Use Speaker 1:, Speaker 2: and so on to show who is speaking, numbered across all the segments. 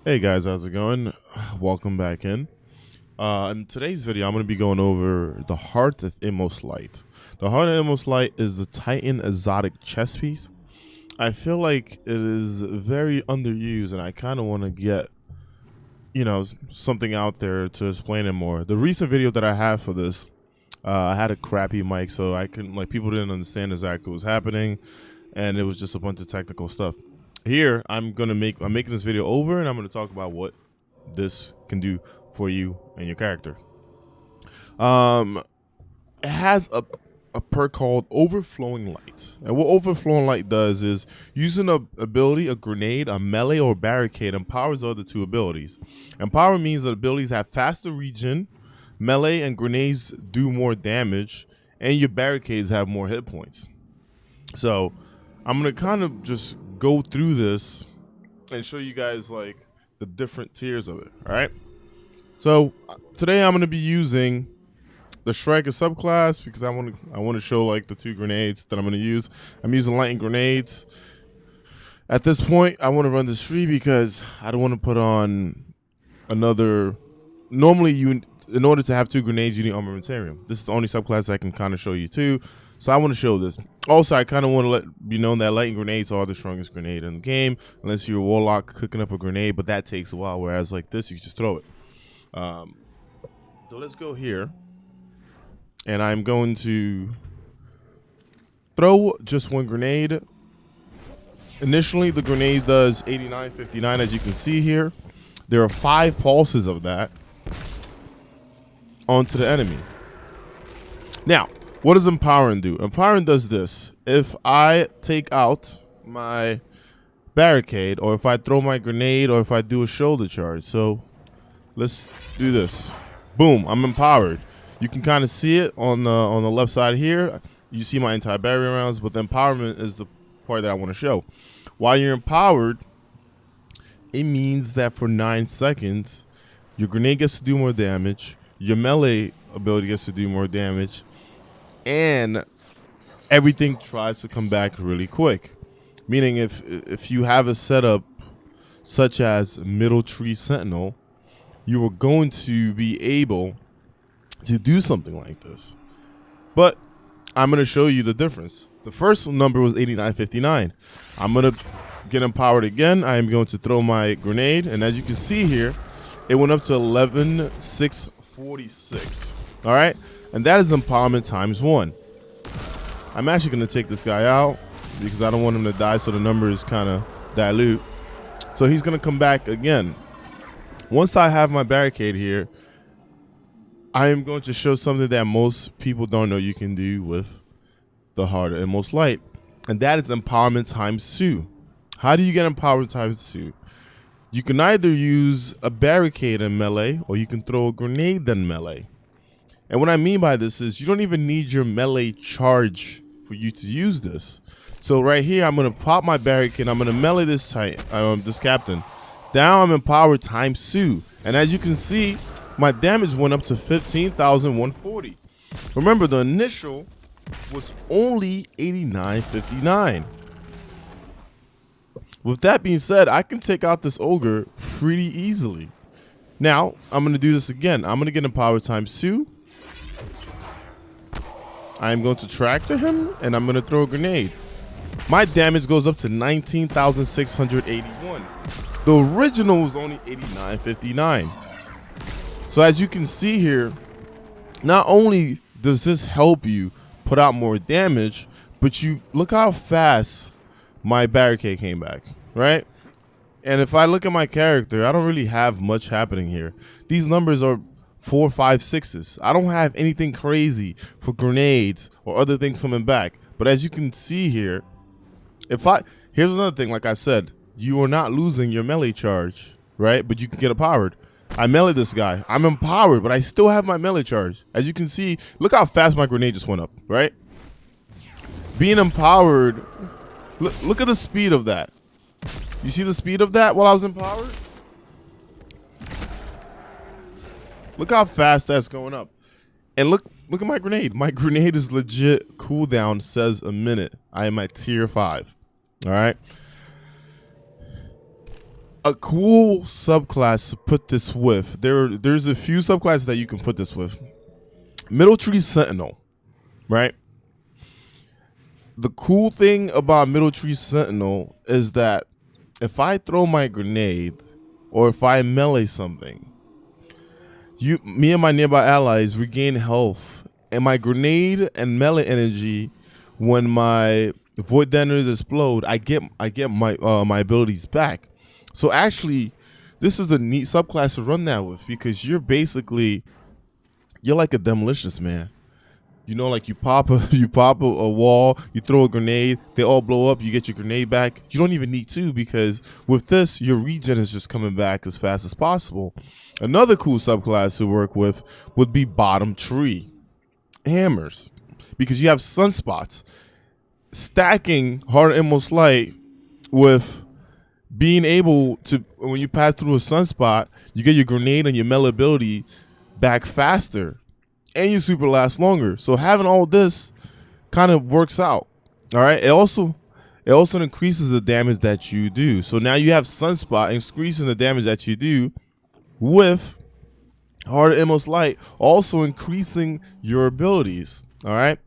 Speaker 1: Hey guys, how's it going? Welcome back in. In today's video, I'm going to be going over the Heart of Inmost Light. The Heart of Inmost Light is a Titan exotic chess piece. I feel like it is very underused, and I kind of want to get, something out there to explain it more. The recent video that I have for this, I had a crappy mic, so I couldn't, people didn't understand exactly what was happening, and it was just a bunch of technical stuff. Here, I'm making this video over, and I'm gonna talk about what this can do for you and your character. It has a perk called Overflowing Light, and what Overflowing Light does is using a ability, a grenade, a melee, or barricade empowers the other two abilities. Empower means that abilities have faster regen, melee and grenades do more damage, and your barricades have more hit points. So I'm gonna kind of just go through this and show you guys like the different tiers of it. All right, so today I'm going to be using the Striker subclass because I want to show like the two grenades that I'm going to use. I'm using lightning grenades. At this point I want to run this free because I don't want to put on another. Normally in order to have two grenades you need armamentarium. This is the only subclass I can kind of show you too. So I want to show this. Also, I kind of want to let you know that lightning grenades are the strongest grenade in the game, unless you're a warlock cooking up a grenade, but that takes a while. Whereas like this, you can just throw it. So let's go here, and I'm going to throw just one grenade. Initially, the grenade does 89.59, as you can see here. There are 5 pulses of that onto the enemy. Now, what does Empowering do? Empowering does this. If I take out my barricade, or if I throw my grenade, or if I do a shoulder charge. So let's do this. Boom, I'm empowered. You can kind of see it on the left side here. You see my anti-barrier rounds, but the empowerment is the part that I want to show. While you're empowered, it means that for 9 seconds, your grenade gets to do more damage, your melee ability gets to do more damage, and everything tries to come back really quick. Meaning if you have a setup such as Middle Tree Sentinel, you are going to be able to do something like this. But I'm going to show you the difference. The first number was 89.59. I'm going to get empowered again. I am going to throw my grenade, and as you can see here, it went up to 11.646. All right, and that is empowerment times 1. I'm actually going to take this guy out because I don't want him to die, so the number is kind of dilute. So he's going to come back again. Once I have my barricade here, I am going to show something that most people don't know you can do with the Heart of Inmost Light, and that is empowerment times 2. How do you get empowerment times 2? You can either use a barricade in melee, or you can throw a grenade in melee. And what I mean by this is you don't even need your melee charge for you to use this. So right here, I'm going to pop my barricade. I'm going to melee this captain. Now I'm empowered times 2. And as you can see, my damage went up to 15,140. Remember, the initial was only 89.59. With that being said, I can take out this ogre pretty easily. Now, I'm going to do this again. I'm going to get empowered times 2. I'm going to tractor him, and I'm going to throw a grenade. My damage goes up to 19,681. The original was only 89.59. So as you can see here, not only does this help you put out more damage, but you look how fast my barricade came back, right? And if I look at my character, I don't really have much happening here. These numbers are 4, 5, 6s. I don't have anything crazy for grenades or other things coming back. But as you can see here, here's another thing, like I said, you are not losing your melee charge, right? But you can get empowered. I melee this guy. I'm empowered, but I still have my melee charge. As you can see, look how fast my grenade just went up, right? Being empowered, look at the speed of that. You see the speed of that while I was empowered? Look how fast that's going up. And look at my grenade. My grenade is legit cooldown says a minute. I am at tier 5. All right. a cool subclass to put this with. There's a few subclasses that you can put this with. Middle Tree Sentinel, right? The cool thing about Middle Tree Sentinel is that if I throw my grenade or if I melee something, me and my nearby allies regain health, and my grenade and melee energy, when my void detonator explode, I get my my abilities back. So actually, this is a neat subclass to run that with, because you're like a demolitionist man. You know, like you pop a wall, you throw a grenade, they all blow up, you get your grenade back. You don't even need to, because with this, your regen is just coming back as fast as possible. Another cool subclass to work with would be bottom tree hammers, because you have sunspots. Stacking hard Inmost light with being able to, when you pass through a sunspot, you get your grenade and your melee ability back faster, and your super lasts longer. So having all this kind of works out. All right. It also increases the damage that you do. So now you have sunspot increasing the damage that you do with hard Inmost light, also increasing your abilities. All right.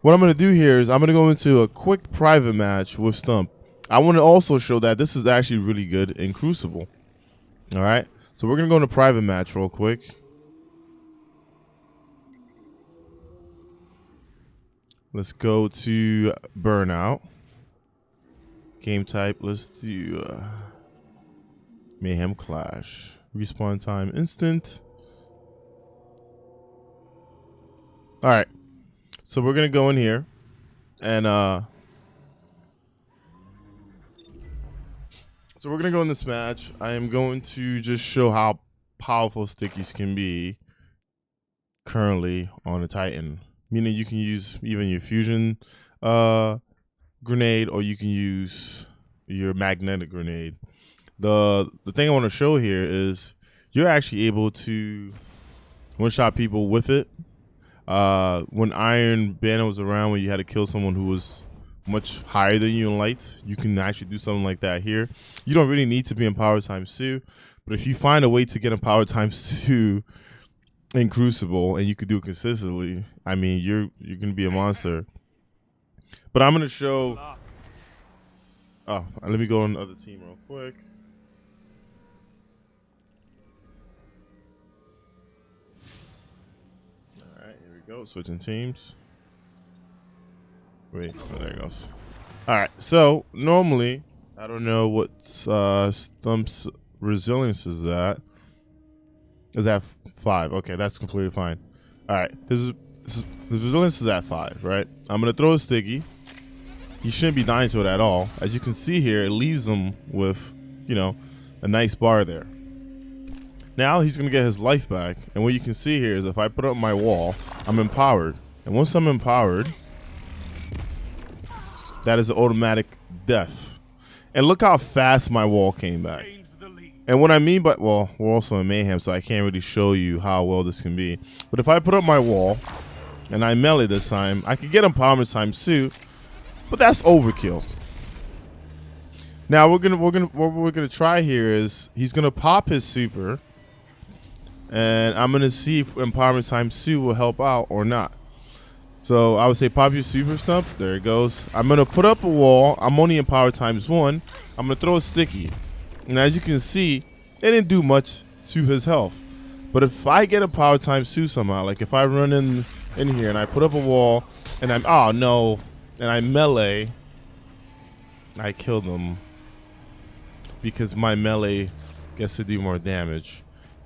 Speaker 1: What I'm going to do here is I'm going to go into a quick private match with Stump. I want to also show that this is actually really good in Crucible. All right. So we're going to go into private match real quick. Let's go to Burnout. Game type, let's do Mayhem Clash. Respawn time instant. Alright. So we're gonna go in here and so we're gonna go in this match. I am going to just show how powerful stickies can be currently on a Titan. Meaning you can use even your fusion grenade, or you can use your magnetic grenade. The thing I want to show here is you're actually able to one-shot people with it. When Iron Banner was around, when you had to kill someone who was much higher than you in light, you can actually do something like that here. You don't really need to be in power times 2, but if you find a way to get in power times 2 in Crucible, and you could do it consistently, I mean, you're gonna be a monster. But I'm gonna show. Oh, let me go on the other team real quick. All right, here we go. Switching teams. Wait, oh, there it goes. All right, so normally I don't know what Stump's resilience is at. Is at 5. Okay, that's completely fine. All right, the resilience is at 5, right? I'm gonna throw a sticky. He shouldn't be dying to it at all. As you can see here, it leaves him with, you know, a nice bar there. Now he's gonna get his life back, and what you can see here is if I put up my wall, I'm empowered, and once I'm empowered, that is an automatic death. And look how fast my wall came back. And what I mean by, well, we're also in Mayhem, so I can't really show you how well this can be. But if I put up my wall and I melee this time, I can get empowerment times 2, but that's overkill. Now what we're gonna try here is he's gonna pop his super, and I'm gonna see if empowerment times 2 will help out or not. So I would say pop your super Stump. There it goes. I'm gonna put up a wall. I'm only empowered times 1. I'm gonna throw a sticky. And as you can see, it didn't do much to his health. But if I get a power times 2 somehow, like if I run in here and I put up a wall and I'm, oh no, and I melee, I kill them because my melee gets to do more damage.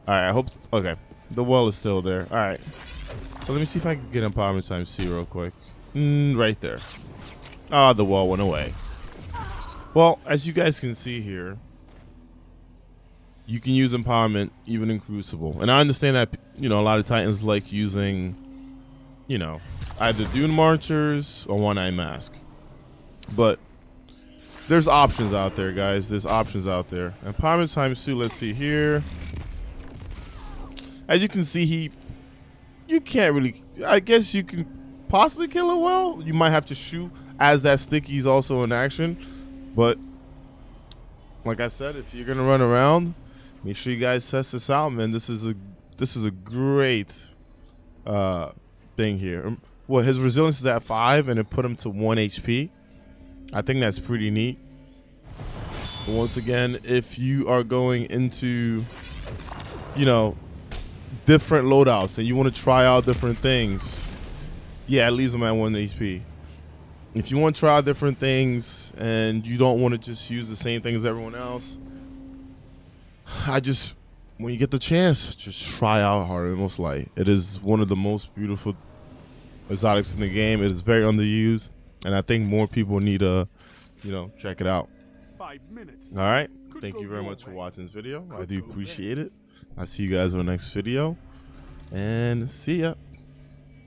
Speaker 1: All right, I hope, okay, the wall is still there. All right, so let me see if I can get empowerment times 2 real quick. Right there. Ah, the wall went away. Well, as you guys can see here, you can use empowerment even in Crucible. And I understand that, you know, a lot of Titans like using, you know, either Dune Marchers or One-Eye Mask. But there's options out there, guys. There's options out there. Empowerment times 2, let's see here. As you can see, you can't really, I guess you can possibly kill it well. You might have to shoot as that sticky is also in action. But like I said, if you're gonna run around, make sure you guys test this out, man. This is a great thing here. Well, his resilience is at 5, and it put him to 1 HP. I think that's pretty neat. But once again, if you are going into, you know, different loadouts and you want to try out different things, yeah, it leaves him at 1 HP. If you want to try out different things and you don't want to just use the same thing as everyone else, when you get the chance, just try out Hard Inmost Light. It is one of the most beautiful exotics in the game. It is very underused, and I think more people need to, you know, check it out.
Speaker 2: 5 minutes.
Speaker 1: All right. Thank you very much for watching this video. I do appreciate it. I'll see you guys in the next video, and see ya.